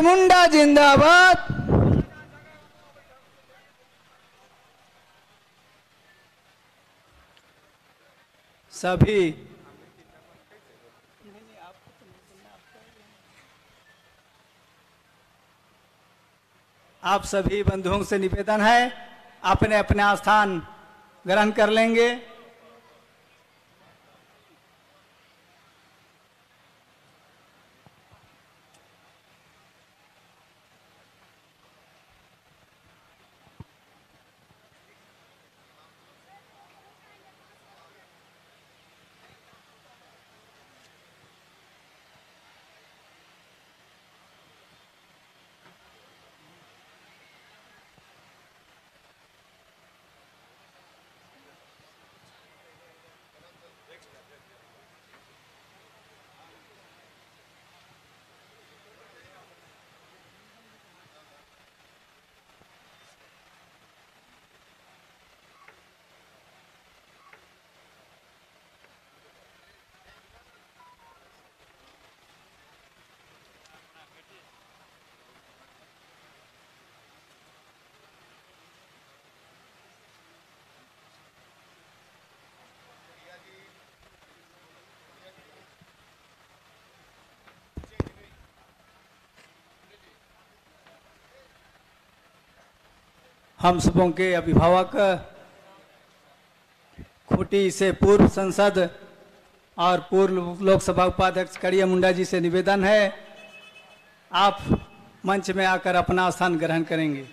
मुंडा जिंदाबाद। सभी आप सभी बंधुओं से निवेदन है, अपने अपने स्थान ग्रहण कर लेंगे। हम सबों के अभिभावक, खूंटी से पूर्व सांसद और पूर्व लोकसभा उपाध्यक्ष कड़िया मुंडा जी से निवेदन है, आप मंच में आकर अपना स्थान ग्रहण करेंगे।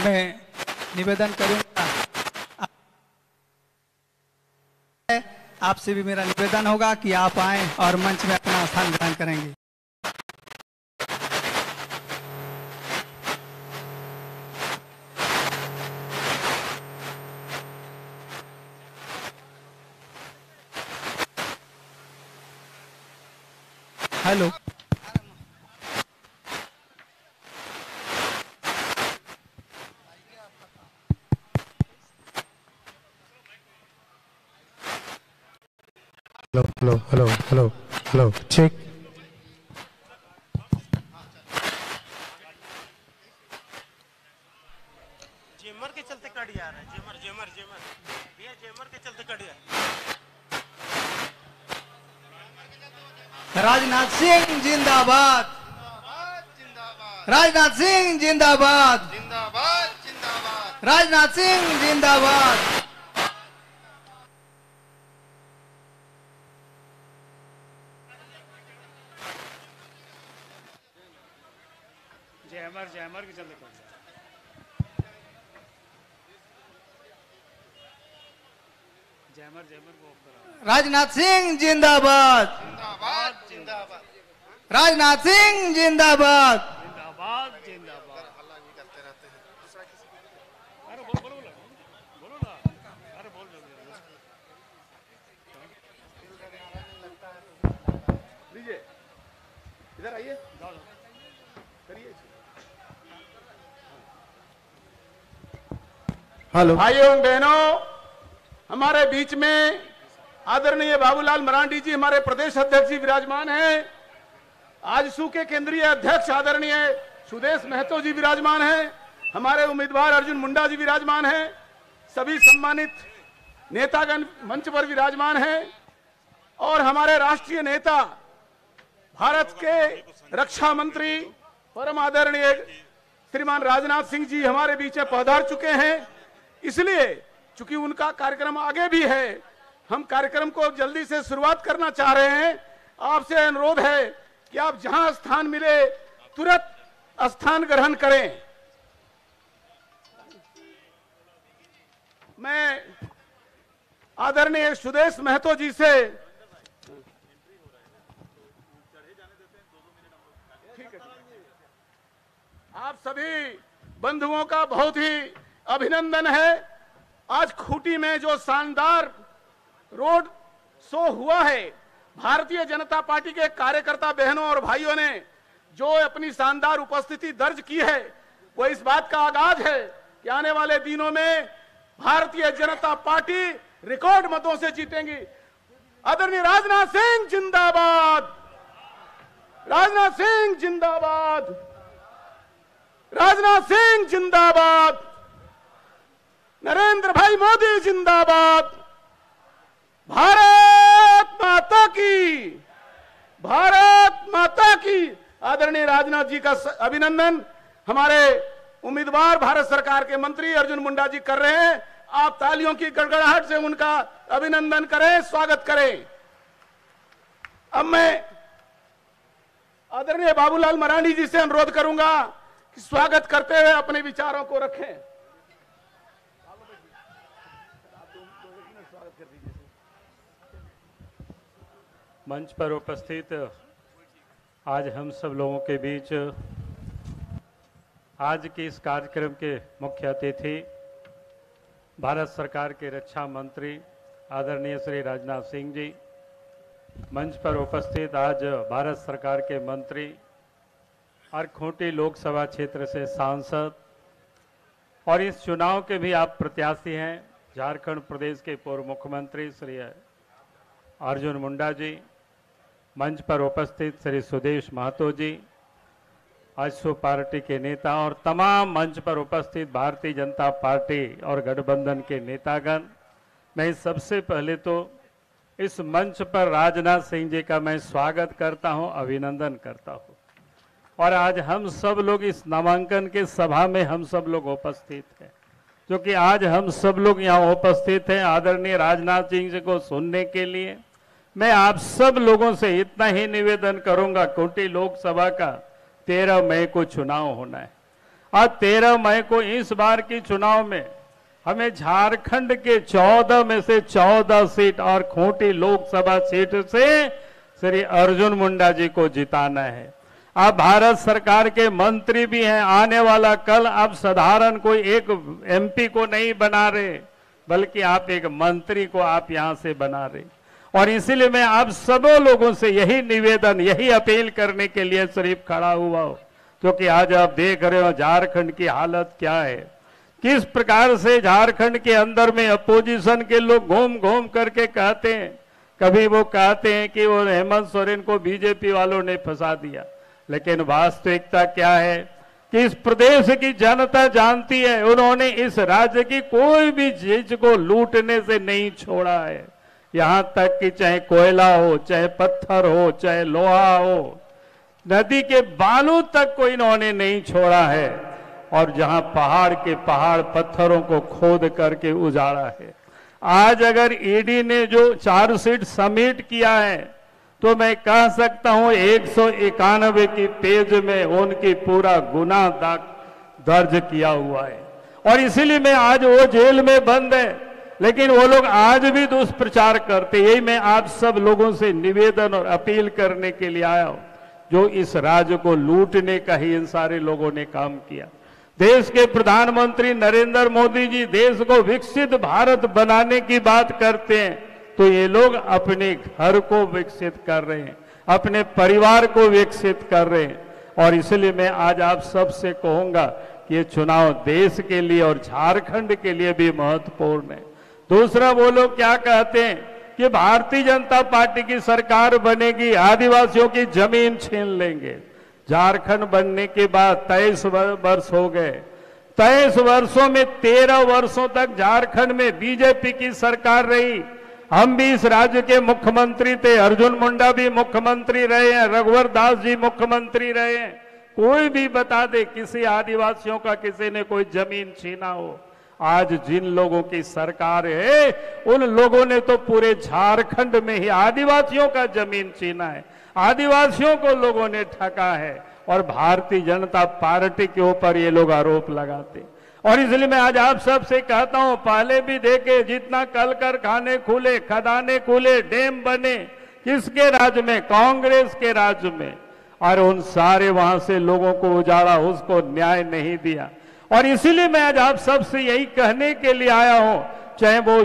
मैं निवेदन करूंगा, आपसे भी मेरा निवेदन होगा कि आप आएं और मंच में अपना स्थान ग्रहण करेंगे। Hello, hello check. जेमर के चलते कट जा रहा है। जेमर भैया जेमर के चलते कट जा रहा है। राजनाथ सिंह जिंदाबाद, राजनाथ सिंह जिंदाबाद, राजनाथ सिंह जिंदाबाद। जेमर के चलते कट जा रहा है। जेमर को ऑफ करा। राजनाथ सिंह जिंदाबाद, राजनाथ सिंह जिंदाबाद। हल्ला भी करते रहते हैं। दूसरा किसी अरे बोलो ना, अरे बोल लीजिए, इधर आइए, करिए। हेलो भाइयों एवं बहनों, हमारे बीच में आदरणीय बाबूलाल मरांडी जी हमारे प्रदेश अध्यक्ष जी विराजमान हैं। आजसू के केंद्रीय अध्यक्ष आदरणीय सुदेश महतो जी विराजमान हैं। हमारे उम्मीदवार अर्जुन मुंडा जी विराजमान हैं। सभी सम्मानित नेतागण मंच पर विराजमान हैं और हमारे राष्ट्रीय नेता भारत के रक्षा मंत्री परम आदरणीय श्रीमान राजनाथ सिंह जी हमारे बीच में पधार चुके हैं। इसलिए चूंकि उनका कार्यक्रम आगे भी है, हम कार्यक्रम को जल्दी से शुरुआत करना चाह रहे हैं। आपसे अनुरोध है कि आप जहां स्थान मिले तुरंत स्थान ग्रहण करें। मैं आदरणीय सुदेश महतो जी से आप सभी बंधुओं का बहुत ही अभिनंदन है। आज खूंटी में जो शानदार रोड शो हुआ है, भारतीय जनता पार्टी के कार्यकर्ता बहनों और भाइयों ने जो अपनी शानदार उपस्थिति दर्ज की है, वो इस बात का आगाज है कि आने वाले दिनों में भारतीय जनता पार्टी रिकॉर्ड मतों से जीतेंगी। आदरणीय राजनाथ सिंह जिंदाबाद, राजनाथ सिंह जिंदाबाद, राजनाथ सिंह जिंदाबाद, नरेंद्र भाई मोदी जिंदाबाद, भारत माता की, भारत माता की। आदरणीय राजनाथ जी का अभिनंदन हमारे उम्मीदवार भारत सरकार के मंत्री अर्जुन मुंडा जी कर रहे हैं। आप तालियों की गड़गड़ाहट से उनका अभिनंदन करें, स्वागत करें। अब मैं आदरणीय बाबूलाल मरांडी जी से अनुरोध करूंगा कि स्वागत करते हुए अपने विचारों को रखें। मंच पर उपस्थित आज हम सब लोगों के बीच आज के इस कार्यक्रम के मुख्य अतिथि भारत सरकार के रक्षा मंत्री आदरणीय श्री राजनाथ सिंह जी, मंच पर उपस्थित आज भारत सरकार के मंत्री और खूंटी लोकसभा क्षेत्र से सांसद और इस चुनाव के भी आप प्रत्याशी हैं, झारखंड प्रदेश के पूर्व मुख्यमंत्री श्री अर्जुन मुंडा जी, मंच पर उपस्थित श्री सुदेश महतो जी, आजसू पार्टी के नेता और तमाम मंच पर उपस्थित भारतीय जनता पार्टी और गठबंधन के नेतागण, मैं सबसे पहले तो इस मंच पर राजनाथ सिंह जी का मैं स्वागत करता हूं, अभिनंदन करता हूं। और आज हम सब लोग इस नामांकन के सभा में हम सब लोग उपस्थित हैं, क्योंकि आज हम सब लोग यहाँ उपस्थित हैं आदरणीय राजनाथ सिंह जी को सुनने के लिए। मैं आप सब लोगों से इतना ही निवेदन करूंगा, खूंटी लोकसभा का 13 मई को चुनाव होना है। आज 13 मई को इस बार की चुनाव में हमें झारखंड के 14 में से 14 सीट और खूंटी लोकसभा सीट से श्री अर्जुन मुंडा जी को जिताना है। आप भारत सरकार के मंत्री भी हैं। आने वाला कल आप साधारण कोई एक एमपी को नहीं बना रहे, बल्कि आप एक मंत्री को आप यहां से बना रहे। और इसीलिए मैं आप सबों लोगों से यही निवेदन, यही अपील करने के लिए सिर्फ खड़ा हुआ हूं, क्योंकि आज आप देख रहे हो झारखंड की हालत क्या है, किस प्रकार से झारखंड के अंदर में अपोजिशन के लोग घूम घूम करके कहते हैं। कभी वो कहते हैं कि वो हेमंत सोरेन को बीजेपी वालों ने फंसा दिया, लेकिन वास्तविकता क्या है कि इस प्रदेश की जनता जानती है, उन्होंने इस राज्य की कोई भी चीज को लूटने से नहीं छोड़ा है। यहां तक कि चाहे कोयला हो, चाहे पत्थर हो, चाहे लोहा हो, नदी के बालू तक को इन्होंने नहीं छोड़ा है। और जहां पहाड़ के पहाड़ पत्थरों को खोद करके उजाड़ा है। आज अगर ईडी ने जो चार्जशीट सबमिट किया है, तो मैं कह सकता हूं 191 की पेज में उनकी पूरा गुनाह दर्ज किया हुआ है। और इसीलिए मैं आज वो जेल में बंद है, लेकिन वो लोग आज भी दुष्प्रचार करते। यही मैं आप सब लोगों से निवेदन और अपील करने के लिए आया हूं, जो इस राज्य को लूटने का ही इन सारे लोगों ने काम किया। देश के प्रधानमंत्री नरेंद्र मोदी जी देश को विकसित भारत बनाने की बात करते हैं, तो ये लोग अपने घर को विकसित कर रहे हैं, अपने परिवार को विकसित कर रहे हैं। और इसलिए मैं आज आप सबसे कहूंगा कि ये चुनाव देश के लिए और झारखंड के लिए भी महत्वपूर्ण है। दूसरा, वो लोग क्या कहते हैं कि भारतीय जनता पार्टी की सरकार बनेगी, आदिवासियों की जमीन छीन लेंगे। झारखंड बनने के बाद 23 वर्ष हो गए। 23 वर्षों में 13 वर्षों तक झारखंड में बीजेपी की सरकार रही। हम भी इस राज्य के मुख्यमंत्री थे, अर्जुन मुंडा भी मुख्यमंत्री रहे हैं, रघुवर दास जी मुख्यमंत्री रहे हैं। कोई भी बता दे किसी आदिवासियों का किसी ने कोई जमीन छीना हो। आज जिन लोगों की सरकार है, उन लोगों ने तो पूरे झारखंड में ही आदिवासियों का जमीन छीना है, आदिवासियों को लोगों ने ठगा है। और भारतीय जनता पार्टी के ऊपर ये लोग आरोप लगाते। और इसलिए मैं आज आप सबसे कहता हूं, पहले भी देखे जितना कल कारखाने खुले, खदाने खुले, डैम बने, किसके राज्य में? कांग्रेस के राज्य में। और उन सारे वहां से लोगों को उजाड़ा, उसको न्याय नहीं दिया। और इसीलिए मैं आज आप सबसे यही कहने के लिए आया हूं, चाहे वो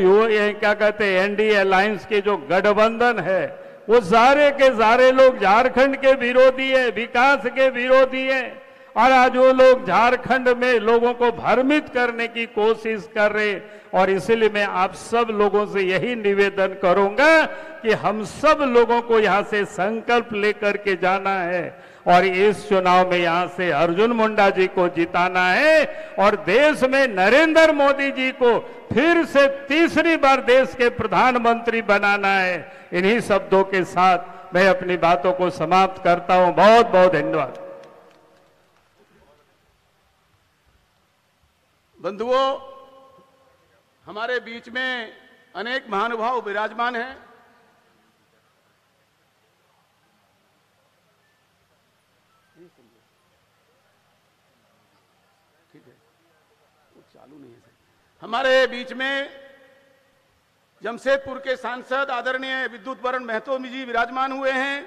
क्या कहते हैं एनडीए अलायंस के जो गठबंधन है, वो सारे के सारे लोग झारखंड के विरोधी है, विकास के विरोधी है। और आज वो लोग झारखंड में लोगों को भ्रमित करने की कोशिश कर रहे। और इसीलिए मैं आप सब लोगों से यही निवेदन करूंगा कि हम सब लोगों को यहां से संकल्प लेकर के जाना है और इस चुनाव में यहां से अर्जुन मुंडा जी को जिताना है और देश में नरेंद्र मोदी जी को फिर से तीसरी बार देश के प्रधानमंत्री बनाना है। इन्हीं शब्दों के साथ मैं अपनी बातों को समाप्त करता हूं। बहुत बहुत धन्यवाद। बंधुओं, हमारे बीच में अनेक महानुभाव विराजमान हैं। ठीक है, वो चालू नहीं है। हमारे बीच में जमशेदपुर के सांसद आदरणीय विद्युत वरण महतो जी विराजमान हुए हैं।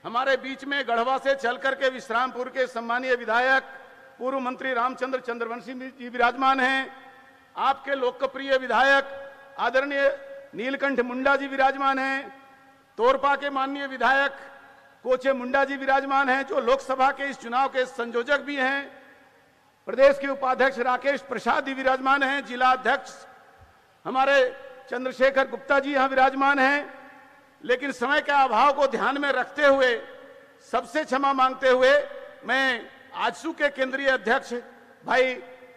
हमारे बीच में गढ़वा से चल करके विश्रामपुर के सम्मानीय विधायक पूर्व मंत्री रामचंद्र चंद्रवंशी जी विराजमान हैं। आपके लोकप्रिय विधायक आदरणीय नीलकंठ मुंडा जी विराजमान हैं। तोरपा के माननीय विधायक कोचे मुंडा जी विराजमान हैं, जो लोकसभा के इस चुनाव के संयोजक भी हैं। प्रदेश के उपाध्यक्ष राकेश प्रसाद जी विराजमान हैं। जिला अध्यक्ष हमारे चंद्रशेखर गुप्ता जी यहां विराजमान हैं। लेकिन समय के अभाव को ध्यान में रखते हुए, सबसे क्षमा मांगते हुए, मैं आजसू के केंद्रीय अध्यक्ष भाई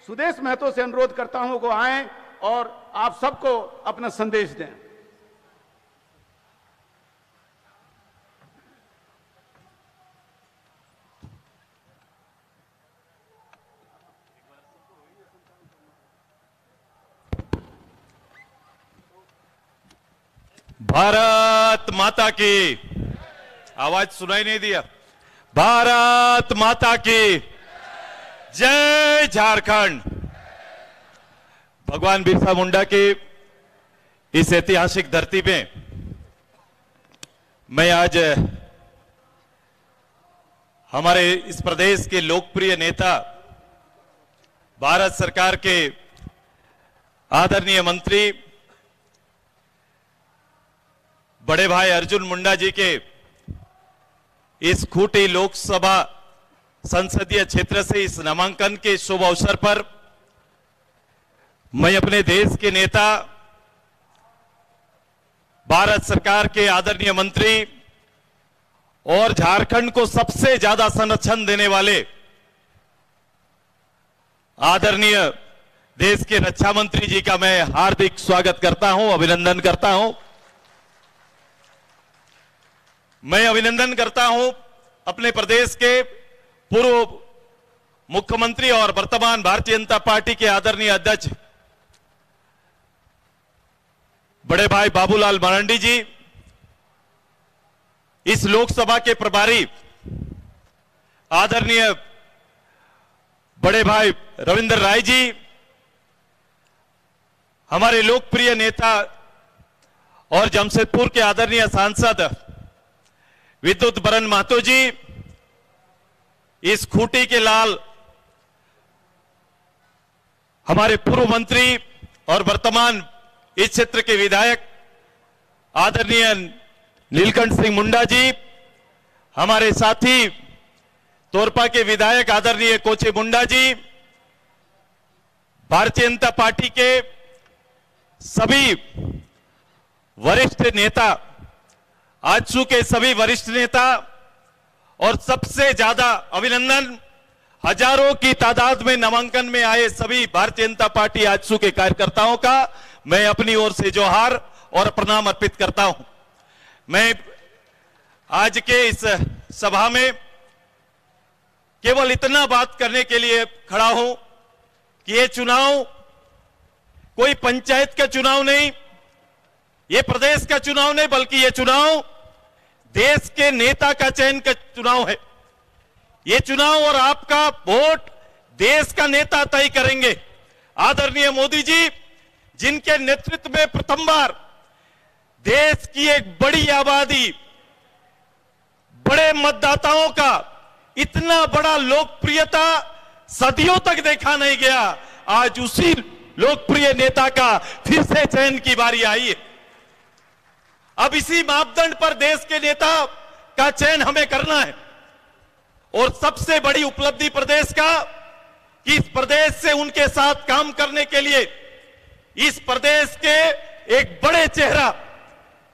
सुदेश महतो से अनुरोध करता हूं को आएं और आप सबको अपना संदेश दें। भारत माता की, आवाज सुनाई नहीं दिया। भारत माता की, जय झारखंड। भगवान बिरसा मुंडा के इस ऐतिहासिक धरती पे मैं आज हमारे इस प्रदेश के लोकप्रिय नेता, भारत सरकार के आदरणीय मंत्री बड़े भाई अर्जुन मुंडा जी के इस खूंटी लोकसभा संसदीय क्षेत्र से इस नामांकन के शुभ अवसर पर मैं अपने देश के नेता, भारत सरकार के आदरणीय मंत्री और झारखंड को सबसे ज्यादा संरक्षण देने वाले आदरणीय देश के रक्षा मंत्री जी का मैं हार्दिक स्वागत करता हूं, अभिनंदन करता हूं। मैं अभिनंदन करता हूं अपने प्रदेश के पूर्व मुख्यमंत्री और वर्तमान भारतीय जनता पार्टी के आदरणीय अध्यक्ष बड़े भाई बाबूलाल मरांडी जी, इस लोकसभा के प्रभारी आदरणीय बड़े भाई रविंद्र राय जी, हमारे लोकप्रिय नेता और जमशेदपुर के आदरणीय सांसद विद्युत बरन महतो जी, इस खूंटी के लाल हमारे पूर्व मंत्री और वर्तमान इस क्षेत्र के विधायक आदरणीय नीलकंठ सिंह मुंडा जी, हमारे साथी तोरपा के विधायक आदरणीय कोचे मुंडा जी, भारतीय जनता पार्टी के सभी वरिष्ठ नेता, आजसू के सभी वरिष्ठ नेता और सबसे ज्यादा अभिनंदन हजारों की तादाद में नामांकन में आए सभी भारतीय जनता पार्टी आजसू के कार्यकर्ताओं का मैं अपनी ओर से जोहार और प्रणाम अर्पित करता हूं। मैं आज के इस सभा में केवल इतना बात करने के लिए खड़ा हूं कि ये चुनाव कोई पंचायत का चुनाव नहीं, ये प्रदेश का चुनाव नहीं, बल्कि ये चुनाव देश के नेता का चयन का चुनाव है। ये चुनाव और आपका वोट देश का नेता तय करेंगे। आदरणीय मोदी जी, जिनके नेतृत्व में प्रथम बार देश की एक बड़ी आबादी, बड़े मतदाताओं का इतना बड़ा लोकप्रियता सदियों तक देखा नहीं गया, आज उसी लोकप्रिय नेता का फिर से चयन की बारी आई है। अब इसी मापदंड पर देश के नेता का चयन हमें करना है और सबसे बड़ी उपलब्धि प्रदेश का कि इस प्रदेश से उनके साथ काम करने के लिए इस प्रदेश के एक बड़े चेहरा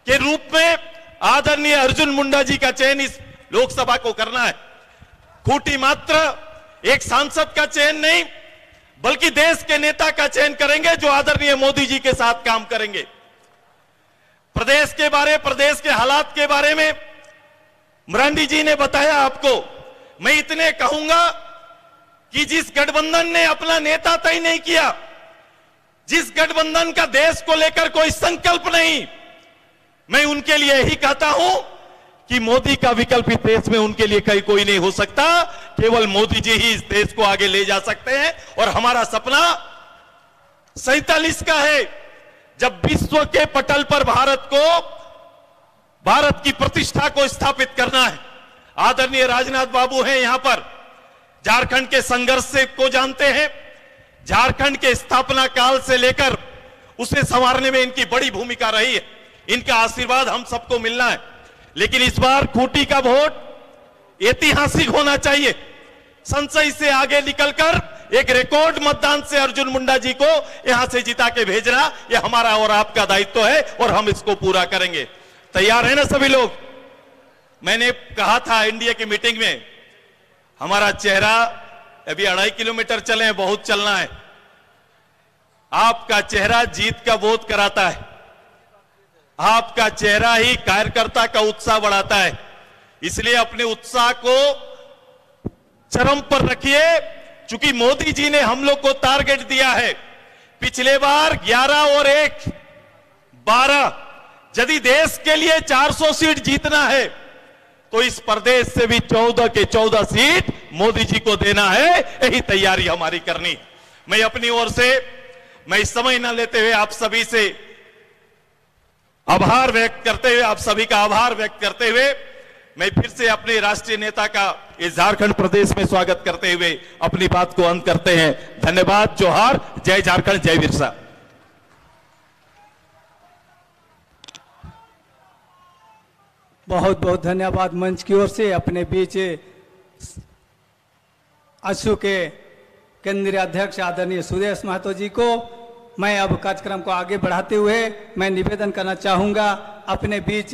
के रूप में आदरणीय अर्जुन मुंडा जी का चयन इस लोकसभा को करना है। खूंटी मात्र एक सांसद का चयन नहीं, बल्कि देश के नेता का चयन करेंगे जो आदरणीय मोदी जी के साथ काम करेंगे। प्रदेश के बारे, प्रदेश के हालात के बारे में मरांडी जी ने बताया आपको। मैं इतने कहूंगा कि जिस गठबंधन ने अपना नेता तय नहीं किया, जिस गठबंधन का देश को लेकर कोई संकल्प नहीं, मैं उनके लिए यही कहता हूं कि मोदी का विकल्प इस देश में उनके लिए कहीं कोई नहीं हो सकता। केवल मोदी जी ही इस देश को आगे ले जा सकते हैं और हमारा सपना 47 का है, जब विश्व के पटल पर भारत की प्रतिष्ठा को स्थापित करना है। आदरणीय राजनाथ बाबू हैं यहां पर, झारखंड के संघर्ष से को जानते हैं, झारखंड के स्थापना काल से लेकर उसे संवारने में इनकी बड़ी भूमिका रही है। इनका आशीर्वाद हम सबको मिलना है। लेकिन इस बार खूंटी का वोट ऐतिहासिक होना चाहिए। संशय से आगे निकलकर एक रिकॉर्ड मतदान से अर्जुन मुंडा जी को यहां से जिता के भेजना, यह हमारा और आपका दायित्व है और हम इसको पूरा करेंगे। तैयार है ना सभी लोग? मैंने कहा था एनडीए की मीटिंग में, हमारा चेहरा अभी 2.5 किलोमीटर चले हैं, बहुत चलना है। आपका चेहरा जीत का बोध कराता है, आपका चेहरा ही कार्यकर्ता का उत्साह बढ़ाता है। इसलिए अपने उत्साह को चरम पर रखिए, चूंकि मोदी जी ने हम लोग को टारगेट दिया है। पिछले बार 11 और 1 12, यदि देश के लिए 400 सीट जीतना है तो इस प्रदेश से भी 14 के 14 सीट मोदी जी को देना है, यही तैयारी हमारी करनी है। मैं अपनी ओर से, मैं इस समय न लेते हुए आप सभी से आभार व्यक्त करते हुए, आप सभी का आभार व्यक्त करते हुए, मैं फिर से अपने राष्ट्रीय नेता का इस झारखंड प्रदेश में स्वागत करते हुए अपनी बात को अंत करते हैं। धन्यवाद, जोहार, जय झारखंड, जय बिरसा। बहुत बहुत धन्यवाद मंच की ओर से। अपने बीच आजसू के केंद्रीय अध्यक्ष आदरणीय सुदेश महतो जी को मैं अब कार्यक्रम को आगे बढ़ाते हुए मैं निवेदन करना चाहूँगा, अपने बीच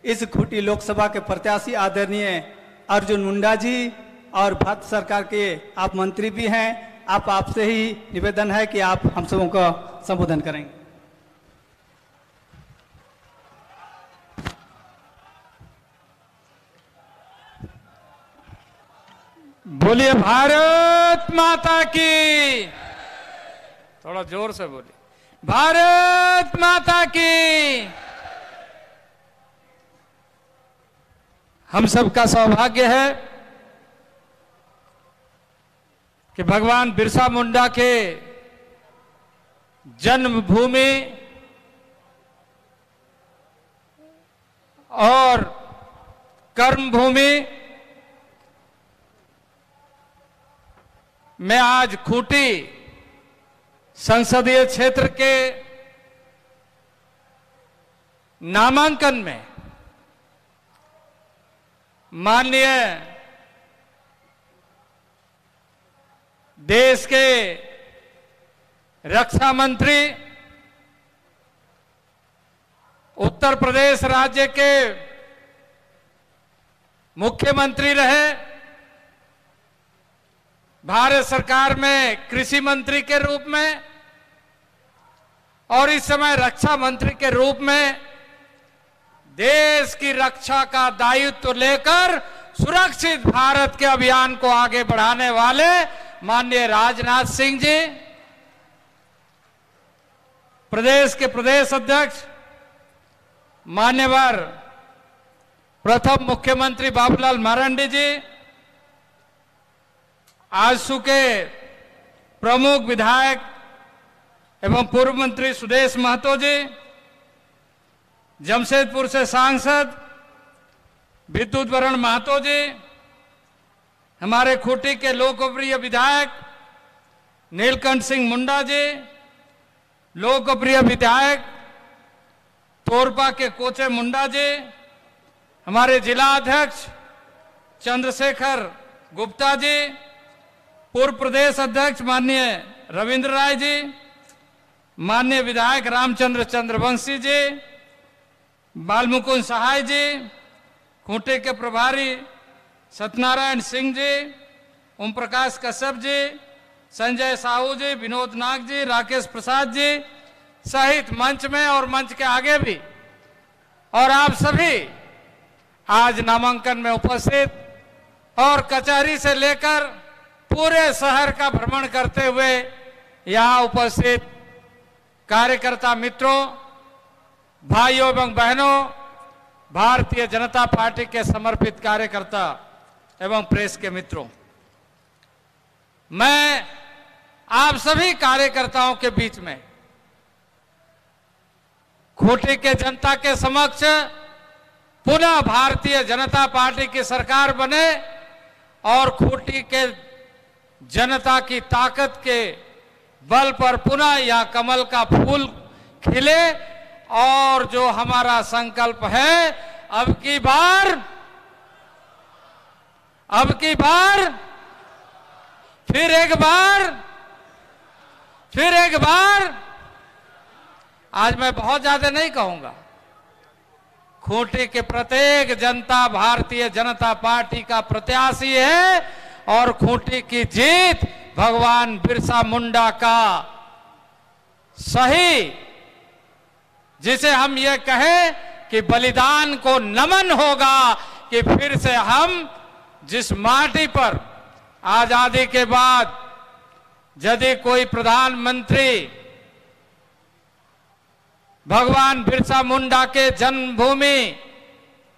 इस खूंटी लोकसभा के प्रत्याशी आदरणीय अर्जुन मुंडा जी और भारत सरकार के आप मंत्री भी हैं, आपसे ही निवेदन है कि आप हम सबों का संबोधन करेंगे। बोलिए भारत माता की, थोड़ा जोर से बोलिए, भारत माता की। हम सबका सौभाग्य है कि भगवान बिरसा मुंडा के जन्मभूमि और कर्मभूमि में आज खूंटी संसदीय क्षेत्र के नामांकन में माननीय देश के रक्षा मंत्री, उत्तर प्रदेश राज्य के मुख्यमंत्री रहे, भारत सरकार में कृषि मंत्री के रूप में और इस समय रक्षा मंत्री के रूप में देश की रक्षा का दायित्व लेकर सुरक्षित भारत के अभियान को आगे बढ़ाने वाले माननीय राजनाथ सिंह जी, प्रदेश के प्रदेश अध्यक्ष मान्यवर प्रथम मुख्यमंत्री बाबूलाल मरांडी जी, आजसू के प्रमुख विधायक एवं पूर्व मंत्री सुदेश महतो जी, जमशेदपुर से सांसद विद्युत वरण महतो जी, हमारे खूंटी के लोकप्रिय विधायक नीलकंठ सिंह मुंडा जी, लोकप्रिय विधायक तोरपा के कोचे मुंडा जी, हमारे जिला अध्यक्ष चंद्रशेखर गुप्ता जी, पूर्व प्रदेश अध्यक्ष माननीय रविंद्र राय जी, माननीय विधायक रामचंद्र चंद्रवंशी जी, बालमुकुंद सहाय जी, खूंटी के प्रभारी सत्यनारायण सिंह जी, ओम प्रकाश कश्यप जी, संजय साहू जी, विनोद नाग जी, राकेश प्रसाद जी सहित मंच में और मंच के आगे भी, और आप सभी आज नामांकन में उपस्थित और कचहरी से लेकर पूरे शहर का भ्रमण करते हुए यहाँ उपस्थित कार्यकर्ता मित्रों, भाइयों एवं बहनों, भारतीय जनता पार्टी के समर्पित कार्यकर्ता एवं प्रेस के मित्रों, मैं आप सभी कार्यकर्ताओं के बीच में खूंटी के जनता के समक्ष पुनः भारतीय जनता पार्टी की सरकार बने और खूंटी के जनता की ताकत के बल पर पुनः यह कमल का फूल खिले, और जो हमारा संकल्प है अब की बार फिर एक बार आज मैं बहुत ज्यादा नहीं कहूंगा, खूंटी के प्रत्येक जनता भारतीय जनता पार्टी का प्रत्याशी है और खूंटी की जीत भगवान बिरसा मुंडा का सही, जिसे हम ये कहें कि बलिदान को नमन होगा कि फिर से हम जिस माटी पर आजादी के बाद यदि कोई प्रधानमंत्री भगवान बिरसा मुंडा के जन्मभूमि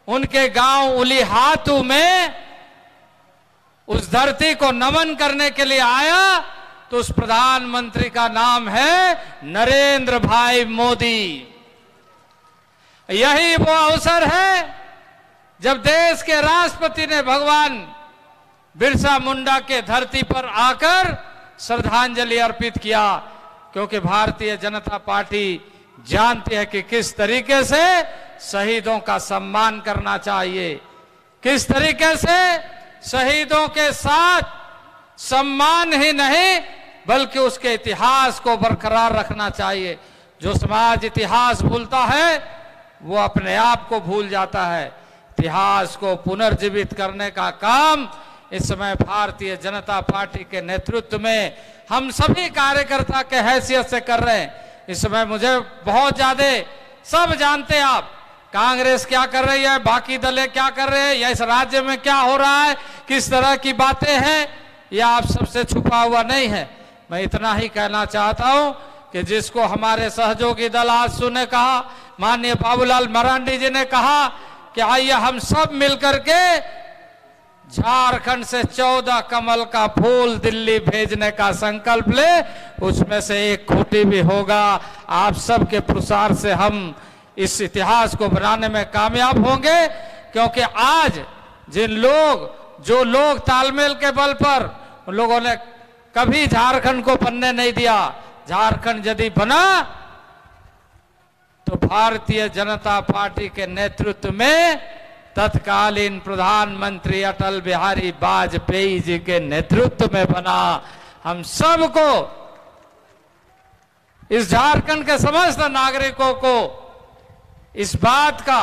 उनके गांव उलीहातू में उस धरती को नमन करने के लिए आया तो उस प्रधानमंत्री का नाम है नरेंद्र भाई मोदी। यही वो अवसर है जब देश के राष्ट्रपति ने भगवान बिरसा मुंडा के धरती पर आकर श्रद्धांजलि अर्पित किया, क्योंकि भारतीय जनता पार्टी जानती है कि किस तरीके से शहीदों का सम्मान करना चाहिए, किस तरीके से शहीदों के साथ सम्मान ही नहीं बल्कि उसके इतिहास को बरकरार रखना चाहिए। जो समाज इतिहास भूलता है वो अपने आप को भूल जाता है। इतिहास को पुनर्जीवित करने का काम इस समय भारतीय जनता पार्टी के नेतृत्व में हम सभी कार्यकर्ता के हैसियत से कर रहे हैं। इस समय मुझे बहुत ज्यादा सब जानते हैं आप, कांग्रेस क्या कर रही है, बाकी दलें क्या कर रहे हैं, या इस राज्य में क्या हो रहा है, किस तरह की बातें हैं, यह आप सबसे छुपा हुआ नहीं है। मैं इतना ही कहना चाहता हूं कि जिसको हमारे सहयोगी दल आजसू ने कहा, माननीय बाबूलाल मरांडी जी ने कहा कि आइए हम सब मिलकर के झारखंड से 14 कमल का फूल दिल्ली भेजने का संकल्प ले, उसमें से एक खूंटी भी होगा। आप सबके प्रसार से हम इस इतिहास को बनाने में कामयाब होंगे, क्योंकि आज जो लोग तालमेल के बल पर, उन लोगों ने कभी झारखंड को बनने नहीं दिया। झारखंड यदि बना तो भारतीय जनता पार्टी के नेतृत्व में तत्कालीन प्रधानमंत्री अटल बिहारी वाजपेयी जी के नेतृत्व में बना। हम सबको, इस झारखंड के समस्त नागरिकों को इस बात का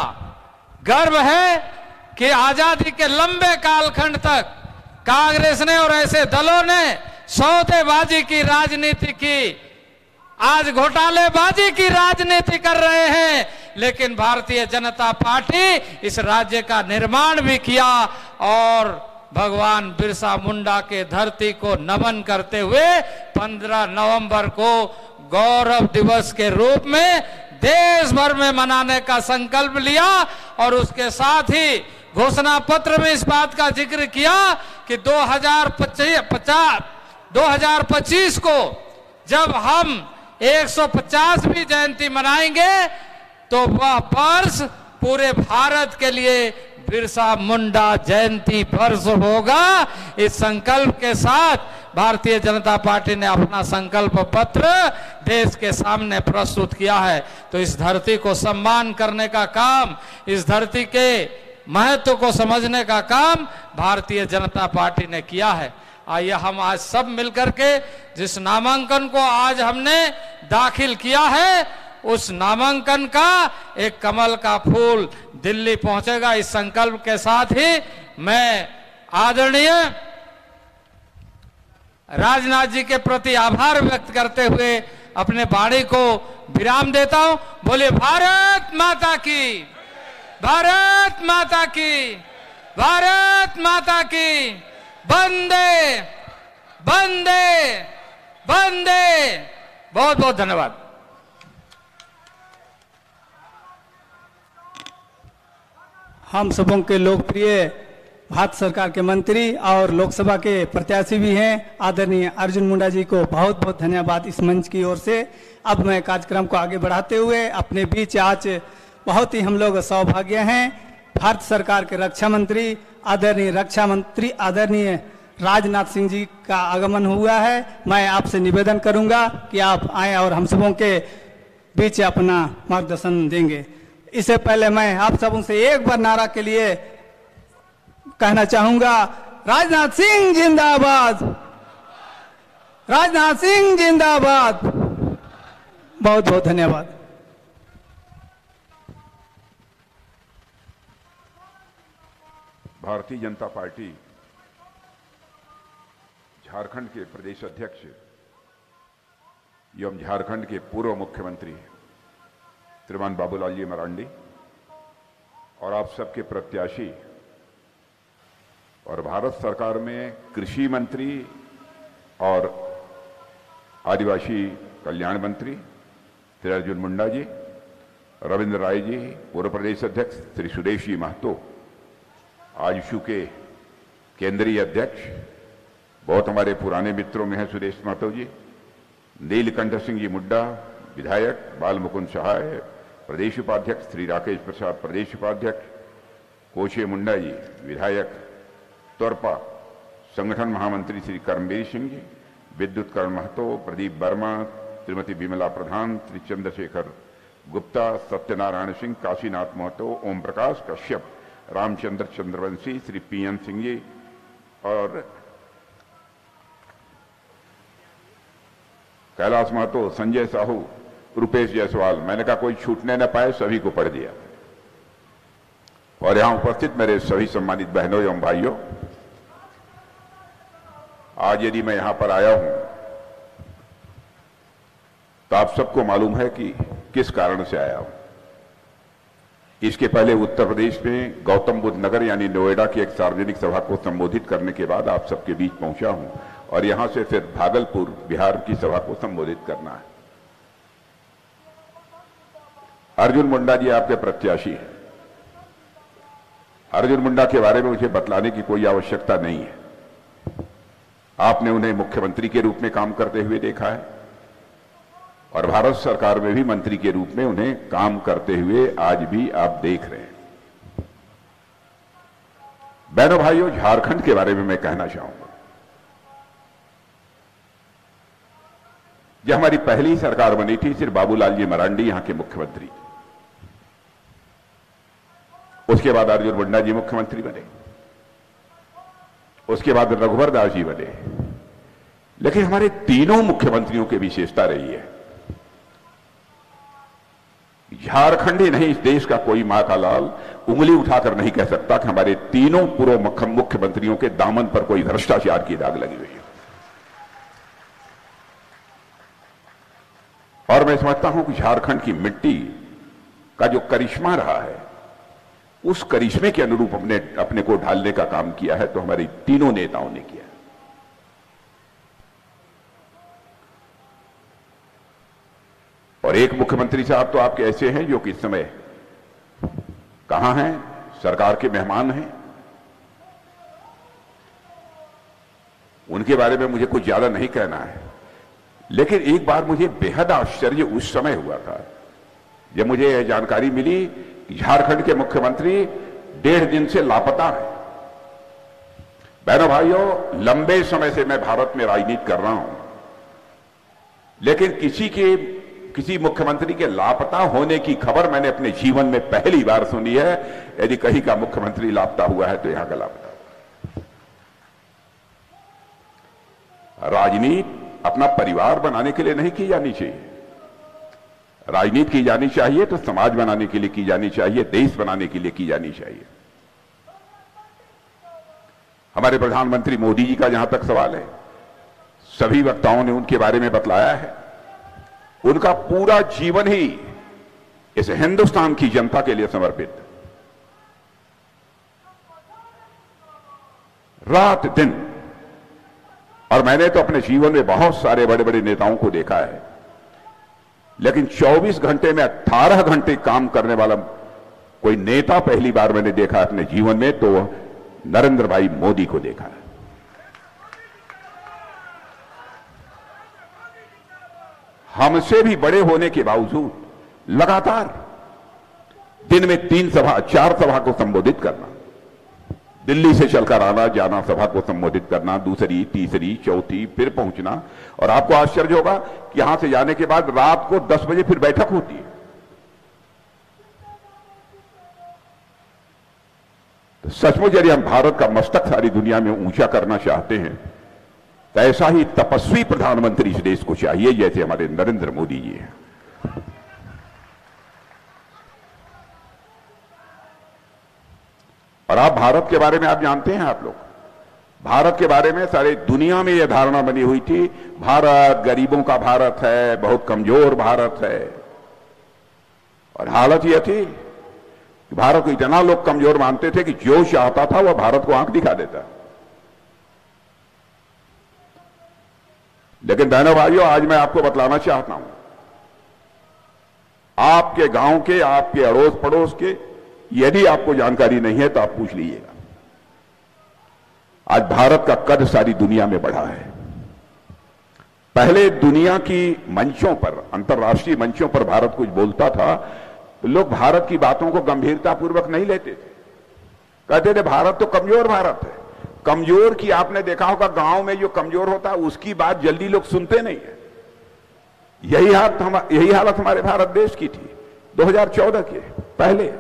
गर्व है कि आजादी के लंबे कालखंड तक कांग्रेस ने और ऐसे दलों ने सौदेबाजी की राजनीति की, आज घोटालेबाजी की राजनीति कर रहे हैं, लेकिन भारतीय जनता पार्टी इस राज्य का निर्माण भी किया और भगवान बिरसा मुंडा के धरती को नमन करते हुए 15 नवंबर को गौरव दिवस के रूप में देश भर में मनाने का संकल्प लिया। और उसके साथ ही घोषणा पत्र में इस बात का जिक्र किया कि 2025 को जब हम 150वीं जयंती मनाएंगे तो वह वर्ष पूरे भारत के लिए बिरसा मुंडा जयंती वर्ष होगा। इस संकल्प के साथ भारतीय जनता पार्टी ने अपना संकल्प पत्र देश के सामने प्रस्तुत किया है। तो इस धरती को सम्मान करने का काम, इस धरती के महत्व को समझने का काम भारतीय जनता पार्टी ने किया है। आइए हम आज सब मिलकर के जिस नामांकन को आज हमने दाखिल किया है, उस नामांकन का एक कमल का फूल दिल्ली पहुंचेगा। इस संकल्प के साथ ही मैं आदरणीय राजनाथ जी के प्रति आभार व्यक्त करते हुए अपने वाणी को विराम देता हूं। बोले भारत माता की, भारत माता की, भारत माता की, वंदे वंदे वंदे। बहुत बहुत धन्यवाद। हम सबों के लोकप्रिय भारत सरकार के मंत्री और लोकसभा के प्रत्याशी भी हैं आदरणीय अर्जुन मुंडा जी को बहुत बहुत धन्यवाद इस मंच की ओर से। अब मैं कार्यक्रम को आगे बढ़ाते हुए अपने बीच आज बहुत ही हम लोग सौभाग्य हैं, भारत सरकार के रक्षा मंत्री आदरणीय राजनाथ सिंह जी का आगमन हुआ है। मैं आपसे निवेदन करूंगा कि आप आएं और हम सबों के बीच अपना मार्गदर्शन देंगे। इससे पहले मैं आप सबों से एक बार नारा के लिए कहना चाहूंगा, राजनाथ सिंह जिंदाबाद, राजनाथ सिंह जिंदाबाद। बहुत बहुत धन्यवाद। भारतीय जनता पार्टी झारखंड के प्रदेश अध्यक्ष एवं झारखंड के पूर्व मुख्यमंत्री श्रीमान बाबूलाल जी मरांडी और आप सबके प्रत्याशी और भारत सरकार में कृषि मंत्री और आदिवासी कल्याण मंत्री श्री अर्जुन मुंडा जी, रविंद्र राय जी पूर्व प्रदेश अध्यक्ष, श्री सुदेश जी महतो, आजसू के केंद्रीय अध्यक्ष, बहुत हमारे पुराने मित्रों में हैं सुदेश महतो जी, नीलकंठ सिंह जी मुड्डा विधायक, बाल मुकुंद सहाय प्रदेश उपाध्यक्ष, श्री राकेश प्रसाद प्रदेश उपाध्यक्ष, कोशे मुंडा जी विधायक, तोरपा संगठन महामंत्री श्री कर्मवीर सिंह जी, विद्युत करण महतो, प्रदीप वर्मा, श्रीमती विमला प्रधान, श्री चंद्रशेखर गुप्ता, सत्यनारायण सिंह, काशीनाथ महतो, ओम प्रकाश कश्यप, रामचंद्र चंद्रवंशी, श्री पीएन सिंह जी और कैलाश महतो, संजय साहू, रुपेश जायसवाल। मैंने कहा कोई छूटने न पाए, सभी को पढ़ दिया। और यहां उपस्थित मेरे सभी सम्मानित बहनों एवं भाइयों, आज यदि मैं यहां पर आया हूं तो आप सबको मालूम है कि किस कारण से आया हूं। इसके पहले उत्तर प्रदेश में गौतम बुद्ध नगर यानी नोएडा की एक सार्वजनिक सभा को संबोधित करने के बाद आप सबके बीच पहुंचा हूं और यहां से फिर भागलपुर बिहार की सभा को संबोधित करना है। अर्जुन मुंडा जी आपके प्रत्याशी हैं। अर्जुन मुंडा के बारे में मुझे बतलाने की कोई आवश्यकता नहीं है। आपने उन्हें मुख्यमंत्री के रूप में काम करते हुए देखा है और भारत सरकार में भी मंत्री के रूप में उन्हें काम करते हुए आज भी आप देख रहे हैं। बहनों भाइयों, झारखंड के बारे में मैं कहना चाहूंगा। जब हमारी पहली सरकार बनी थी, सिर्फ बाबूलाल जी मरांडी यहां के मुख्यमंत्री, उसके बाद अर्जुन मुंडा जी मुख्यमंत्री बने, उसके बाद रघुवर दास जी बने। लेकिन हमारे तीनों मुख्यमंत्रियों की विशेषता रही है, झारखंड ही नहीं इस देश का कोई मां का लाल उंगली उठाकर नहीं कह सकता कि हमारे तीनों पूर्व मुख्यमंत्रियों के दामन पर कोई भ्रष्टाचार की दाग लगी हुई है। और मैं समझता हूं कि झारखंड की मिट्टी का जो करिश्मा रहा है, उस करिश्मे के अनुरूप अपने को ढालने का काम किया है तो हमारे तीनों नेताओं ने किया। और एक मुख्यमंत्री साहब तो आपके ऐसे हैं जो कि इस समय कहां हैं, सरकार के मेहमान हैं। उनके बारे में मुझे कुछ ज्यादा नहीं कहना है, लेकिन एक बार मुझे बेहद आश्चर्य उस समय हुआ था जब मुझे यह जानकारी मिली कि झारखंड के मुख्यमंत्री 1.5 दिन से लापता हैं। बहनों भाइयों, लंबे समय से मैं भारत में राजनीति कर रहा हूं, लेकिन किसी मुख्यमंत्री के लापता होने की खबर मैंने अपने जीवन में पहली बार सुनी है। यदि कहीं का मुख्यमंत्री लापता हुआ है तो यहां का लापता। राजनीति अपना परिवार बनाने के लिए नहीं की जानी चाहिए। राजनीति की जानी चाहिए तो समाज बनाने के लिए की जानी चाहिए, देश बनाने के लिए की जानी चाहिए। हमारे प्रधानमंत्री मोदी जी का जहां तक सवाल है, सभी वक्ताओं ने उनके बारे में बतलाया है। उनका पूरा जीवन ही इस हिंदुस्तान की जनता के लिए समर्पित, रात दिन। और मैंने तो अपने जीवन में बहुत सारे बड़े बड़े नेताओं को देखा है, लेकिन 24 घंटे में 18 घंटे काम करने वाला कोई नेता पहली बार मैंने देखा अपने जीवन में, तो नरेंद्र भाई मोदी को देखा है। हमसे भी बड़े होने के बावजूद लगातार दिन में 3 सभा 4 सभा को संबोधित करना, दिल्ली से चलकर आना जाना, सभा को संबोधित करना, दूसरी तीसरी चौथी, फिर पहुंचना। और आपको आश्चर्य होगा कि यहां से जाने के बाद रात को 10 बजे फिर बैठक होती है। तो सचमुच यदि हम भारत का मस्तक सारी दुनिया में ऊंचा करना चाहते हैं तो ऐसा ही तपस्वी प्रधानमंत्री इस देश को चाहिए जैसे हमारे नरेंद्र मोदी जी हैं। और आप भारत के बारे में आप जानते हैं, आप लोग भारत के बारे में सारी दुनिया में यह धारणा बनी हुई थी, भारत गरीबों का भारत है, बहुत कमजोर भारत है। और हालत यह थी कि भारत को इतना लोग कमजोर मानते थे कि जो चाहता था वह भारत को आंख दिखा देता। लेकिन बहनों भाइयों, आज मैं आपको बतलाना चाहता हूं, आपके गांव के, आपके अड़ोस पड़ोस के, यदि आपको जानकारी नहीं है तो आप पूछ लीजिएगा। आज भारत का कद सारी दुनिया में बढ़ा है। पहले दुनिया की मंचों पर, अंतर्राष्ट्रीय मंचों पर भारत कुछ बोलता था तो लोग भारत की बातों को गंभीरता पूर्वक नहीं लेते थे, कहते थे भारत तो कमजोर भारत है। कमजोर की आपने देखा होगा, गांव में जो कमजोर होता है उसकी बात जल्दी लोग सुनते नहीं है। यही हालत हमारे भारत देश की थी 2014 के पहले।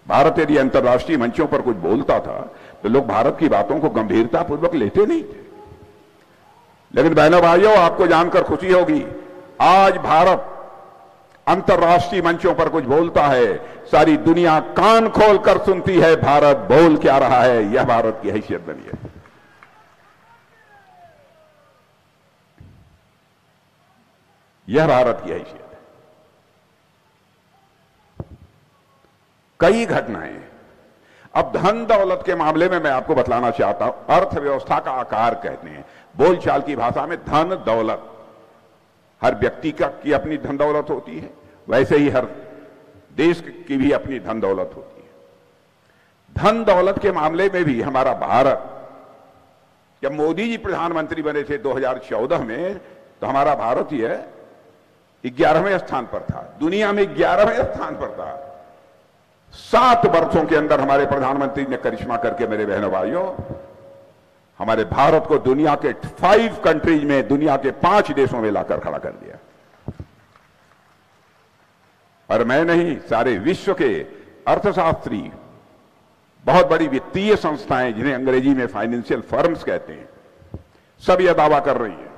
भारत यदि अंतर्राष्ट्रीय मंचों पर कुछ बोलता था तो लोग भारत की बातों को गंभीरता पूर्वक लेते नहीं थे। लेकिन बहनों भाइयों, आपको जानकर खुशी होगी, आज भारत अंतर्राष्ट्रीय मंचों पर कुछ बोलता है, सारी दुनिया कान खोलकर सुनती है भारत बोल क्या रहा है। यह भारत की हैसियत बनी है। यह भारत की हैसियत है। कई घटनाएं, अब धन दौलत के मामले में मैं आपको बतलाना चाहता हूं, अर्थव्यवस्था का आकार कहते हैं बोलचाल की भाषा में धन दौलत। हर व्यक्ति की अपनी धन दौलत होती है, वैसे ही हर देश की भी अपनी धन दौलत होती है। धन दौलत के मामले में भी हमारा भारत, जब मोदी जी प्रधानमंत्री बने थे 2014 में, तो हमारा भारत यह 11वें स्थान पर था, दुनिया में 11वें स्थान पर था। 7 वर्षों के अंदर हमारे प्रधानमंत्री ने करिश्मा करके, मेरे बहनों भाइयों, हमारे भारत को दुनिया के 5 कंट्रीज में, दुनिया के 5 देशों में लाकर खड़ा कर दिया। और मैं नहीं, सारे विश्व के अर्थशास्त्री, बहुत बड़ी वित्तीय संस्थाएं जिन्हें अंग्रेजी में फाइनेंशियल फर्म्स कहते हैं, सब यह दावा कर रही हैं,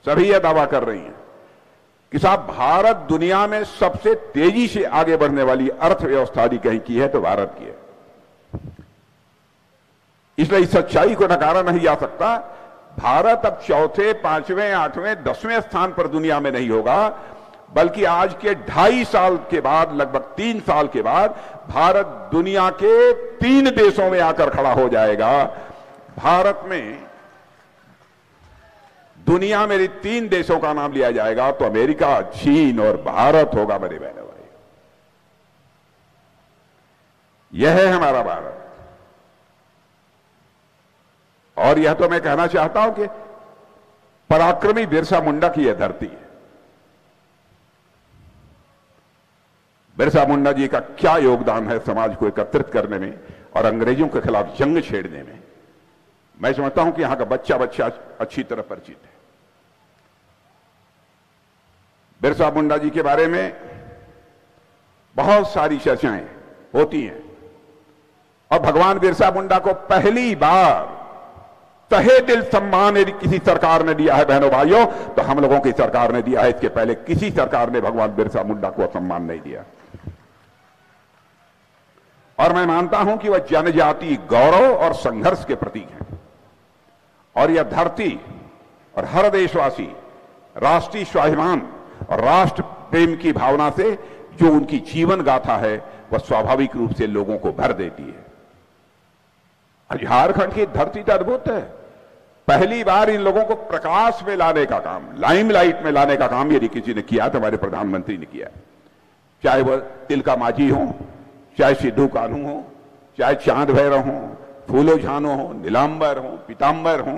सभी यह दावा कर रही हैं कि साहब भारत दुनिया में सबसे तेजी से आगे बढ़ने वाली अर्थव्यवस्था यदि कहीं की है तो भारत की है। इसलिए इस सच्चाई को नकारा नहीं जा सकता। भारत अब 4थे, 5वें, 8वें, 10वें स्थान पर दुनिया में नहीं होगा, बल्कि आज के 2.5 साल के बाद, लगभग 3 साल के बाद, भारत दुनिया के 3 देशों में आकर खड़ा हो जाएगा। भारत में, दुनिया में 3 देशों का नाम लिया जाएगा तो अमेरिका, चीन और भारत होगा। मेरे बहनों भाई, यह है हमारा भारत। और यह तो मैं कहना चाहता हूं कि पराक्रमी बिरसा मुंडा की यह धरती है। बिरसा मुंडा जी का क्या योगदान है समाज को एकत्रित करने में और अंग्रेजों के खिलाफ जंग छेड़ने में, मैं समझता हूं कि यहां का बच्चा बच्चा अच्छी तरह परिचित है। बिरसा मुंडा जी के बारे में बहुत सारी चर्चाएं होती हैं और भगवान बिरसा मुंडा को पहली बार तहे दिल सम्मान यदि किसी सरकार ने दिया है बहनों भाइयों, तो हम लोगों की सरकार ने दिया है। इसके पहले किसी सरकार ने भगवान बिरसा मुंडा को सम्मान नहीं दिया। और मैं मानता हूं कि वह जनजाति गौरव और संघर्ष के प्रतीक हैं। और यह धरती और हर देशवासी राष्ट्रीय स्वाभिमान और राष्ट्र प्रेम की भावना से जो उनकी जीवन गाथा है, वह स्वाभाविक रूप से लोगों को भर देती है। झारखंड की धरती तो अद्भुत है। पहली बार इन लोगों को प्रकाश में लाने का काम, लाइमलाइट में लाने का काम यदि किसी ने किया तो हमारे प्रधानमंत्री ने किया। चाहे वह तिलका मांझी हो, चाहे सिद्धू कान्हू हो, चाहे चांद भैरव हो, फूलो झानो हो, नीलांबर हो, पीतांबर हो,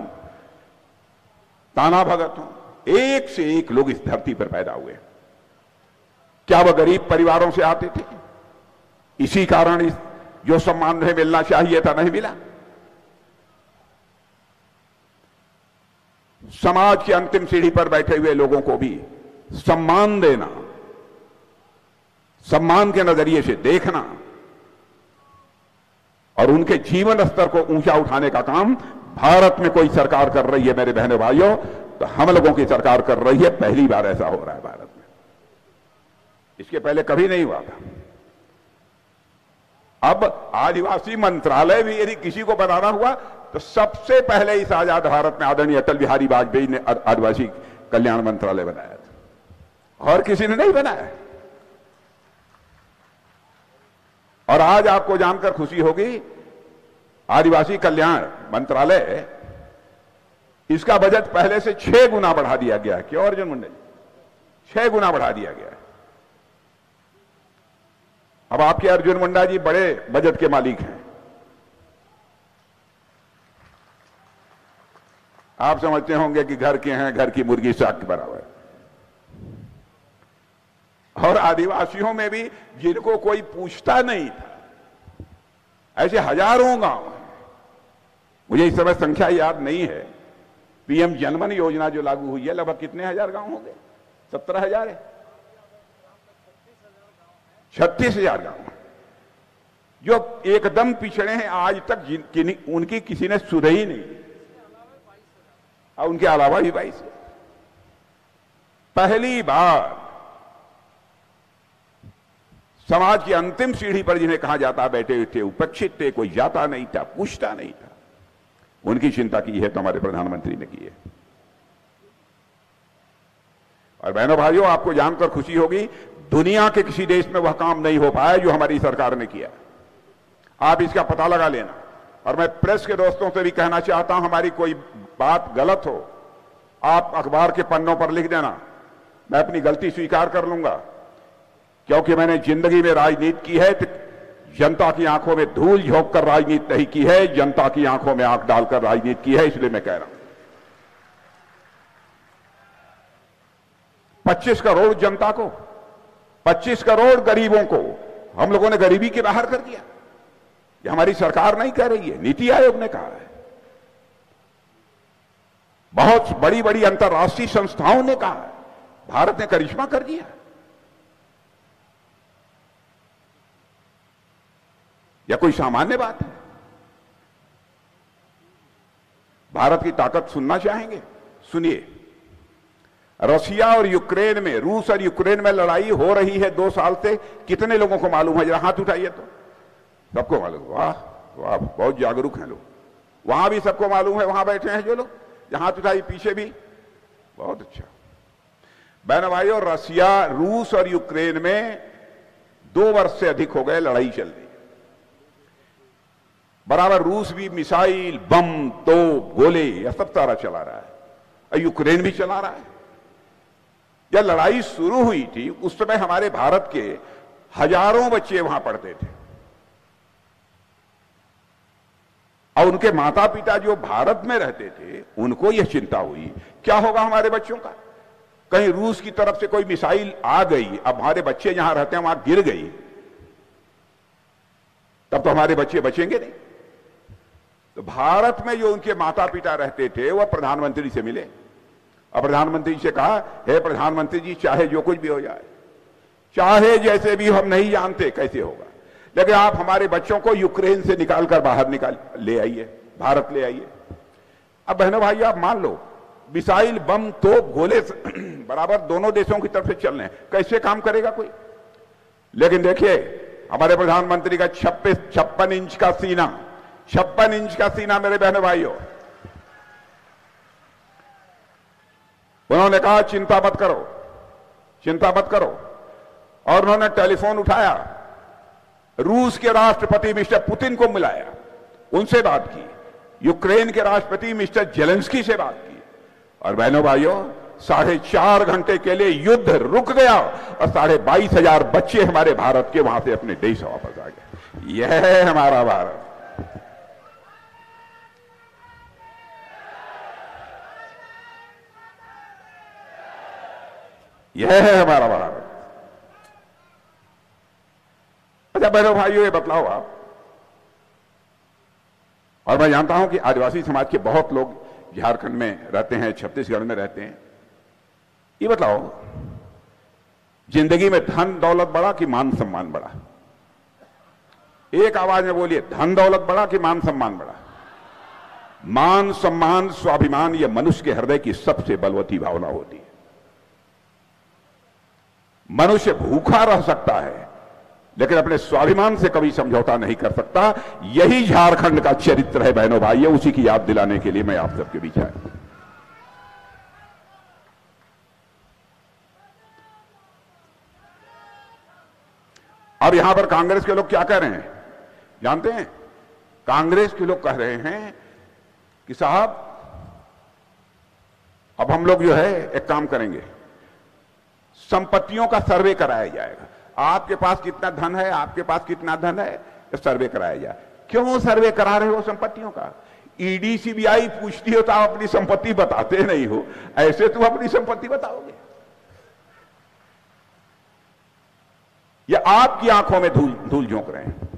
ताना भगत हो, एक से एक लोग इस धरती पर पैदा हुए। क्या वह गरीब परिवारों से आते थे? इसी कारण जो सम्मान उन्हें मिलना चाहिए था नहीं मिला। समाज की अंतिम सीढ़ी पर बैठे हुए लोगों को भी सम्मान देना, सम्मान के नजरिए से देखना और उनके जीवन स्तर को ऊंचा उठाने का काम भारत में कोई सरकार कर रही है मेरे बहनों भाइयों, तो हम लोगों की सरकार कर रही है। पहली बार ऐसा हो रहा है भारत में, इसके पहले कभी नहीं हुआ था। अब आदिवासी मंत्रालय भी यदि किसी को बनाना हुआ तो सबसे पहले इस आजाद भारत में आदरणीय अटल बिहारी वाजपेयी ने आदिवासी कल्याण मंत्रालय बनाया था और किसी ने नहीं बनाया। और आज आपको जानकर खुशी होगी, आदिवासी कल्याण मंत्रालय, इसका बजट पहले से 6 गुना बढ़ा दिया गया है। क्यों अर्जुन मुंडा जी? 6 गुना बढ़ा दिया गया है। अब आपके अर्जुन मुंडा जी बड़े बजट के मालिक हैं। आप समझते होंगे कि घर के हैं, घर की मुर्गी साग के बराबर। और आदिवासियों में भी जिनको कोई पूछता नहीं था, ऐसे हजारों गांव हैं। मुझे इस समय संख्या याद नहीं है। पीएम जनधन योजना जो लागू हुई है, लगभग कितने हजार गांव होंगे? 17,000 है, 36,000 गांव जो एकदम पिछड़े हैं, आज तक उनकी किसी ने सुध ही नहीं, और उनके अलावा भी 22। पहली बार समाज की अंतिम सीढ़ी पर जिन्हें कहा जाता बैठे थे, उपेक्षित थे, कोई जाता नहीं था, पूछता नहीं था, उनकी चिंता की है तो हमारे प्रधानमंत्री ने की है। और बहनों भाइयों, आपको जानकर खुशी होगी, दुनिया के किसी देश में वह काम नहीं हो पाया जो हमारी सरकार ने किया। आप इसका पता लगा लेना। और मैं प्रेस के दोस्तों से भी कहना चाहता हूं, हमारी कोई बात गलत हो, आप अखबार के पन्नों पर लिख देना, मैं अपनी गलती स्वीकार कर लूंगा। क्योंकि मैंने जिंदगी में राजनीति की है तो जनता की आंखों में धूल झोंक कर राजनीति नहीं की है, जनता की आंखों में आंख डालकर राजनीति की है, इसलिए मैं कह रहा हूं। 25 करोड़ जनता को, 25 करोड़ गरीबों को हम लोगों ने गरीबी के बाहर कर दिया। ये हमारी सरकार नहीं कह रही है, नीति आयोग ने कहा है। बहुत बड़ी बड़ी अंतर्राष्ट्रीय संस्थाओं ने कहा है। भारत ने करिश्मा कर दिया। या कोई सामान्य बात है? भारत की ताकत सुनना चाहेंगे? सुनिए। रशिया और यूक्रेन में, रूस और यूक्रेन में लड़ाई हो रही है 2 साल से। कितने लोगों को मालूम है? जरा हाथ उठाइए तो। सबको मालूम। वाह वाह, बहुत जागरूक हैं लोग। वहां भी सबको मालूम है, वहां बैठे हैं जो लोग, जहां हाथ उठाइए पीछे भी। बहुत अच्छा। बहनों भाइयों, रशिया, रूस और यूक्रेन में 2 वर्ष से अधिक हो गए लड़ाई चल रही। बराबर रूस भी मिसाइल, बम, तोप, गोले, यह सब सारा चला रहा है, और यूक्रेन भी चला रहा है। जब लड़ाई शुरू हुई थी उस समय हमारे भारत के हजारों बच्चे वहां पढ़ते थे, और उनके माता पिता जो भारत में रहते थे उनको यह चिंता हुई क्या होगा हमारे बच्चों का। कहीं रूस की तरफ से कोई मिसाइल आ गई, अब हमारे बच्चे जहां रहते हैं वहां गिर गई, तब तो हमारे बच्चे बचेंगे नहीं। तो भारत में जो उनके माता पिता रहते थे वह प्रधानमंत्री से मिले, और प्रधानमंत्री से कहा, हे प्रधानमंत्री जी, चाहे जो कुछ भी हो जाए, चाहे जैसे भी, हम नहीं जानते कैसे होगा, लेकिन आप हमारे बच्चों को यूक्रेन से निकालकर बाहर ले आइए, भारत ले आइए। अब बहनों भाई, आप मान लो मिसाइल, बम, तोप, गोले बराबर दोनों देशों की तरफ से चल रहे हैं, कैसे काम करेगा कोई? लेकिन देखिए, हमारे प्रधानमंत्री का 56 इंच का सीना, 56 इंच का सीना मेरे बहनों भाइयों। उन्होंने कहा चिंता मत करो, चिंता मत करो। और उन्होंने टेलीफोन उठाया, रूस के राष्ट्रपति मिस्टर पुतिन को मिलाया, उनसे बात की, यूक्रेन के राष्ट्रपति मिस्टर जेलेंस्की से बात की, और बहनों भाइयों 4.5 घंटे के लिए युद्ध रुक गया, और 22,500 बच्चे हमारे भारत के वहां से अपने देश वापस आ गए। यह है हमारा भारत। यह है हमारा भारत। अच्छा बहनों भाइयों, ये बतलाओ आप, और मैं जानता हूं कि आदिवासी समाज के बहुत लोग झारखंड में रहते हैं, छत्तीसगढ़ में रहते हैं, ये बताओ, जिंदगी में धन दौलत बड़ा कि मान सम्मान बड़ा? एक आवाज में बोलिए, धन दौलत बड़ा कि मान सम्मान बड़ा? मान सम्मान, स्वाभिमान, यह मनुष्य के हृदय की सबसे बलवती भावना होती है। मनुष्य भूखा रह सकता है लेकिन अपने स्वाभिमान से कभी समझौता नहीं कर सकता। यही झारखंड का चरित्र है बहनों भाइयों, उसी की याद दिलाने के लिए मैं आप सबके बीच आया। अब यहां पर कांग्रेस के लोग क्या कह रहे हैं जानते हैं? कांग्रेस के लोग कह रहे हैं कि साहब अब हम लोग जो है एक काम करेंगे, संपत्तियों का सर्वे कराया जाएगा। आपके पास कितना धन है, आपके पास कितना धन है, सर्वे कराया जाए। क्यों सर्वे करा रहे हो संपत्तियों का? ईडी सीबीआई पूछती हो तो आप अपनी संपत्ति बताते नहीं हो, ऐसे तुम अपनी संपत्ति बताओगे? या आपकी आंखों में धूल झोंक रहे हैं?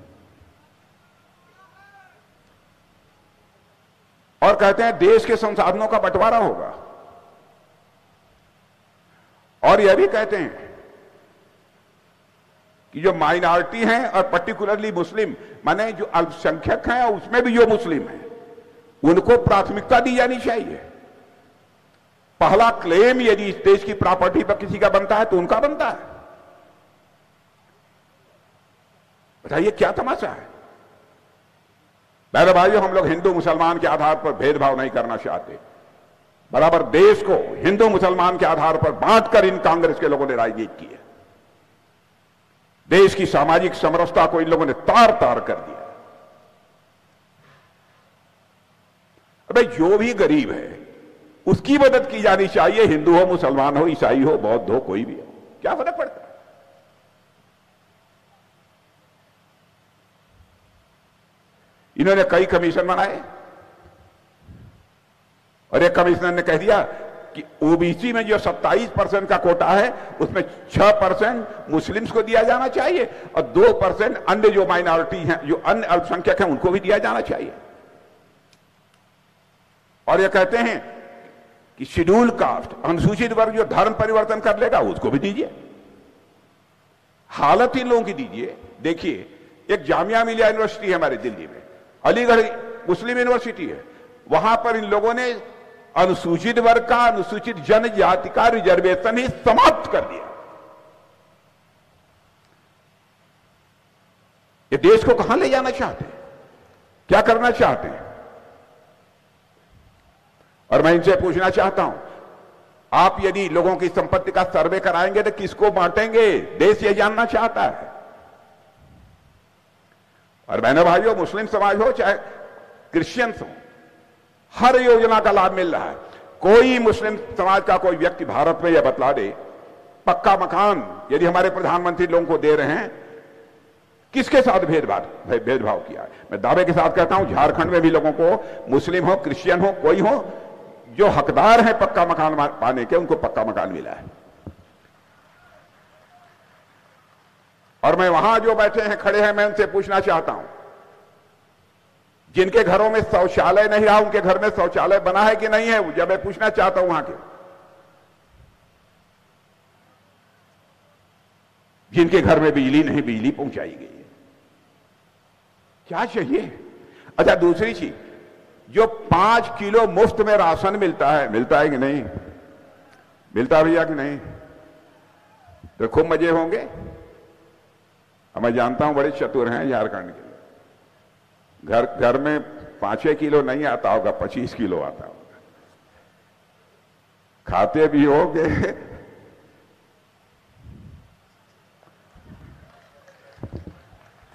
और कहते हैं देश के संसाधनों का बंटवारा होगा, और यह भी कहते हैं कि जो माइनॉरिटी हैं और पर्टिकुलरली मुस्लिम, माने जो अल्पसंख्यक हैं और उसमें भी जो मुस्लिम हैं, उनको प्राथमिकता दी जानी चाहिए। पहला क्लेम यदि इस देश की प्रॉपर्टी पर किसी का बनता है तो उनका बनता है। बताइए क्या तमाशा है? मेरे भाइयों, हम लोग हिंदू मुसलमान के आधार पर भेदभाव नहीं करना चाहते। बराबर देश को हिंदू मुसलमान के आधार पर बांटकर इन कांग्रेस के लोगों ने राजनीति की है। देश की सामाजिक समरसता को इन लोगों ने तार तार कर दिया। अबे जो भी गरीब है उसकी मदद की जानी चाहिए, हिंदू हो, मुसलमान हो, ईसाई हो, बौद्ध हो, कोई भी हो, क्या फर्क पड़ता है? इन्होंने कई कमीशन बनाए और एक कमिश्नर ने कह दिया कि ओबीसी में जो 27% का कोटा है उसमें 6% मुस्लिम्स को दिया जाना चाहिए और 2% अन्य जो माइनॉरिटी हैं, जो अन्य अल्पसंख्यक हैं, उनको भी दिया जाना चाहिए। और ये कहते हैं कि शेड्यूल कास्ट, अनुसूचित वर्ग जो धर्म परिवर्तन कर लेगा उसको भी दीजिए। हालत इन लोगों की दीजिए। देखिए, एक जामिया मिलिया यूनिवर्सिटी है हमारे दिल्ली में, अलीगढ़ मुस्लिम यूनिवर्सिटी है, वहां पर इन लोगों ने अनुसूचित वर्ग का, अनुसूचित जनजाति का रिजर्वेशन ही समाप्त कर दिया। ये देश को कहां ले जाना चाहते हैं? क्या करना चाहते हैं? और मैं इनसे पूछना चाहता हूं, आप यदि लोगों की संपत्ति का सर्वे कराएंगे तो किसको बांटेंगे? देश ये जानना चाहता है। और बहनों भाइयों, मुस्लिम समाज हो चाहे क्रिश्चियंस हो, हर योजना का लाभ मिल रहा है। कोई मुस्लिम समाज का कोई व्यक्ति भारत में यह बतला दे, पक्का मकान यदि हमारे प्रधानमंत्री लोगों को दे रहे हैं, किसके साथ भेदभाव किया है? मैं दावे के साथ कहता हूं, झारखंड में भी लोगों को, मुस्लिम हो, क्रिश्चियन हो, कोई हो, जो हकदार है पक्का मकान पाने के, उनको पक्का मकान मिला है। और मैं वहां जो बैठे हैं, खड़े हैं, मैं उनसे पूछना चाहता हूं, जिनके घरों में शौचालय नहीं रहा, उनके घर में शौचालय बना है कि नहीं है? जब मैं पूछना चाहता हूं वहां के, जिनके घर में बिजली नहीं, बिजली पहुंचाई गई है। क्या चाहिए? अच्छा, दूसरी चीज, जो 5 किलो मुफ्त में राशन मिलता है कि नहीं? मिलता भैया कि नहीं? तो खूब मजे होंगे। मैं जानता हूं बड़े चतुर हैं झारखंड के लोग। घर में 5 किलो नहीं आता होगा, 25 किलो आता होगा। खाते भी होंगे।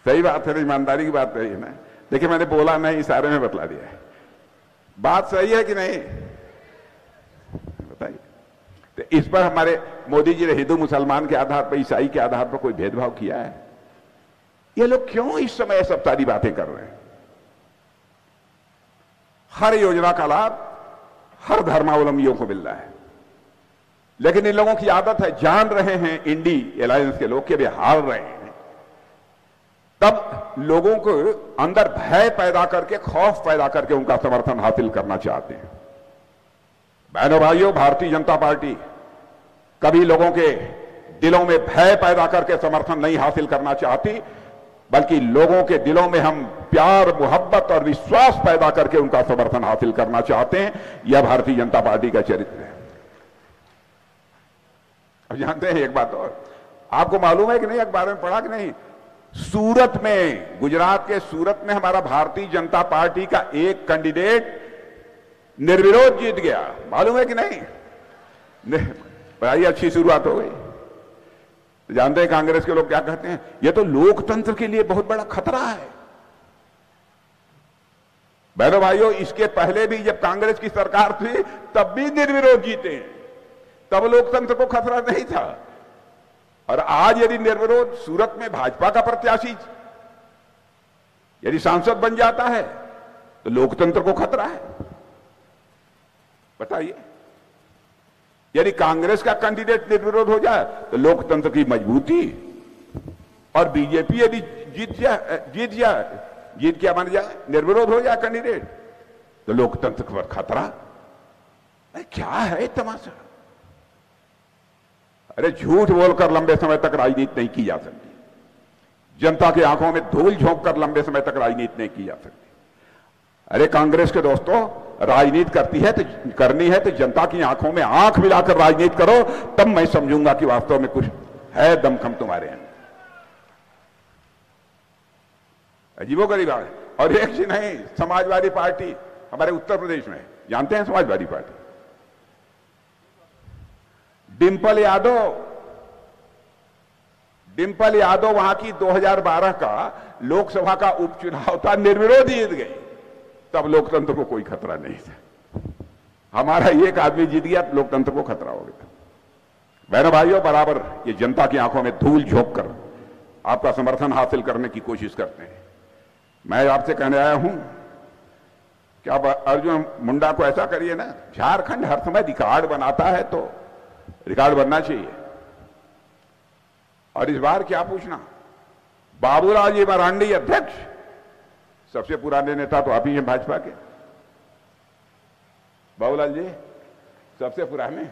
सही बात है, ईमानदारी की बात है ना। देखिए, मैंने बोला नहीं, इशारे में बतला दिया है। बात सही है कि नहीं? बताइए। तो इस पर हमारे मोदी जी ने हिंदू मुसलमान के आधार पर, ईसाई के आधार पर कोई भेदभाव किया है? ये लोग क्यों इस समय सब सारी बातें कर रहे हैं? हर योजना का लाभ हर धर्मावलंबियों को मिल रहा है, लेकिन इन लोगों की आदत है, जान रहे हैं इंडी अलायंस के लोग कि वे हार रहे हैं, तब लोगों को अंदर भय पैदा करके, खौफ पैदा करके उनका समर्थन हासिल करना चाहते हैं। बहनों भाइयों, भारतीय जनता पार्टी कभी लोगों के दिलों में भय पैदा करके समर्थन नहीं हासिल करना चाहती, बल्कि लोगों के दिलों में हम प्यार, मोहब्बत और विश्वास पैदा करके उनका समर्थन हासिल करना चाहते हैं। यह भारतीय जनता पार्टी का चरित्र है। अब जानते हैं एक बात और, आपको मालूम है कि नहीं, अखबार में पढ़ा कि नहीं, सूरत में, गुजरात के सूरत में हमारा भारतीय जनता पार्टी का एक कैंडिडेट निर्विरोध जीत गया। मालूम है कि नहीं? बड़ी अच्छी शुरुआत हो गई। तो जानते हैं कांग्रेस के लोग क्या कहते हैं? यह तो लोकतंत्र के लिए बहुत बड़ा खतरा है। बहनों भाइयों, इसके पहले भी जब कांग्रेस की सरकार थी तब भी निर्विरोध जीते, तब लोकतंत्र को खतरा नहीं था। और आज यदि निर्विरोध सूरत में भाजपा का प्रत्याशी यदि सांसद बन जाता है तो लोकतंत्र को खतरा है? बताइए। यदि कांग्रेस का कैंडिडेट निर्विरोध हो जाए तो लोकतंत्र की मजबूती, और बीजेपी यदि जीत क्या बन जाए, निर्विरोध हो जाए कैंडिडेट, तो लोकतंत्र पर खतरा। अरे क्या है तमाशा? अरे झूठ बोलकर लंबे समय तक राजनीति नहीं की जा सकती, जनता की आंखों में धूल झोंक कर लंबे समय तक राजनीति नहीं की जा सकती। अरे कांग्रेस के दोस्तों, राजनीति करनी है तो जनता की आंखों में आंख मिलाकर राजनीति करो, तब मैं समझूंगा कि वास्तव में कुछ है दमखम तुम्हारे अंदर। अजीबोगरीब है। और एक ही नहीं, समाजवादी पार्टी हमारे उत्तर प्रदेश में, जानते हैं समाजवादी पार्टी, डिंपल यादव वहां की 2012 का लोकसभा का उपचुनाव था, निर्विरोध जीत गई, तब लोकतंत्र को कोई खतरा नहीं था। हमारा एक आदमी जीत गया तो लोकतंत्र को खतरा हो गया। बहनों भाइयों, बराबर ये जनता की आंखों में धूल झोंक कर आपका समर्थन हासिल करने की कोशिश करते हैं। मैं आपसे कहने आया हूं कि आप अर्जुन मुंडा को ऐसा करिए ना, झारखंड हर समय रिकॉर्ड बनाता है तो रिकॉर्ड बनना चाहिए। और इस बार क्या पूछना, बाबूलाल जी मरांडी अध्यक्ष, सबसे पुराने नेता तो आप ही हैं भाजपा के, बाबूलाल जी सबसे पुराने।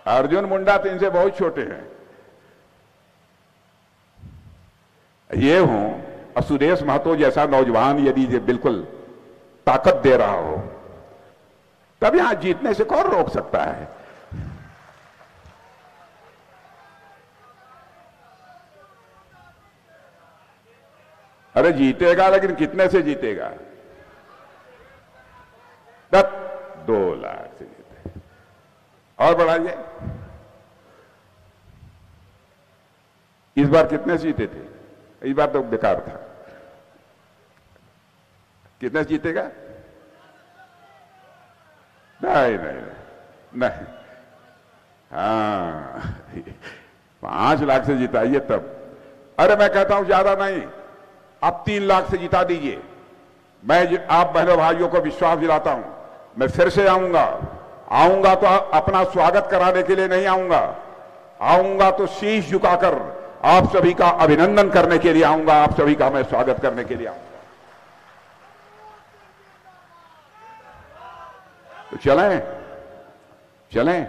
अर्जुन मुंडा तो इनसे बहुत छोटे हैं। ये हूं, और सुदेश महतो जैसा नौजवान यदि ये बिल्कुल ताकत दे रहा हो, तब यहां जीतने से कौन रोक सकता है? अरे जीतेगा, लेकिन कितने से जीतेगा? 2 लाख से जीतेगा। और बढ़ाइए, इस बार कितने से जीते थे? इस बार तो बेकार था। कितने से जीतेगा? नहीं। हाँ, 5 लाख से जिताइए तब। अरे मैं कहता हूं ज्यादा नहीं, अब 3 लाख से जिता दीजिए। मैं आप बहनों भाइयों को विश्वास दिलाता हूं, मैं फिर से आऊंगा तो अपना स्वागत कराने के लिए नहीं आऊंगा तो शीश झुकाकर आप सभी का अभिनंदन करने के लिए आऊंगा, आप सभी का मैं स्वागत करने के लिए आऊंगा। तो चलें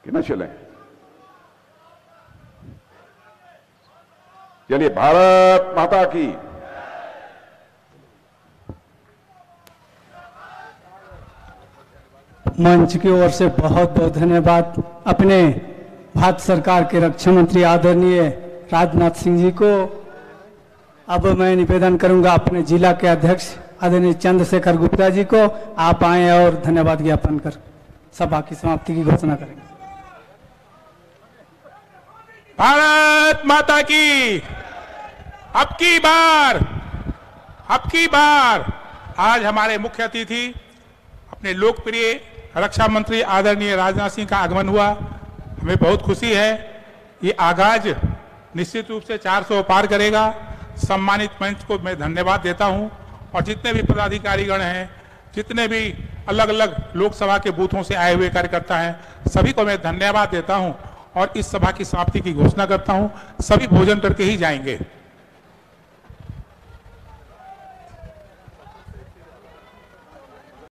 कि ना चलें? चलिए, भारत माता की। मंच की ओर से बहुत बहुत धन्यवाद अपने भारत सरकार के रक्षा मंत्री आदरणीय राजनाथ सिंह जी को। अब मैं निवेदन करूंगा अपने जिला के अध्यक्ष आदरणीय चंद्रशेखर गुप्ता जी को, आप आए और धन्यवाद ज्ञापन कर सभा की समाप्ति की घोषणा करेंगे। भारत माता की। अब की बार आज हमारे मुख्य अतिथि अपने लोकप्रिय रक्षा मंत्री आदरणीय राजनाथ सिंह का आगमन हुआ। हमें बहुत खुशी है। ये आगाज निश्चित रूप से 400 पार करेगा। सम्मानित मंच को मैं धन्यवाद देता हूं, और जितने भी पदाधिकारीगण हैं, जितने भी अलग अलग लोकसभा के बूथों से आए हुए कार्यकर्ता हैं, सभी को मैं धन्यवाद देता हूं और इस सभा की समाप्ति की घोषणा करता हूं। सभी भोजन करके ही जाएंगे।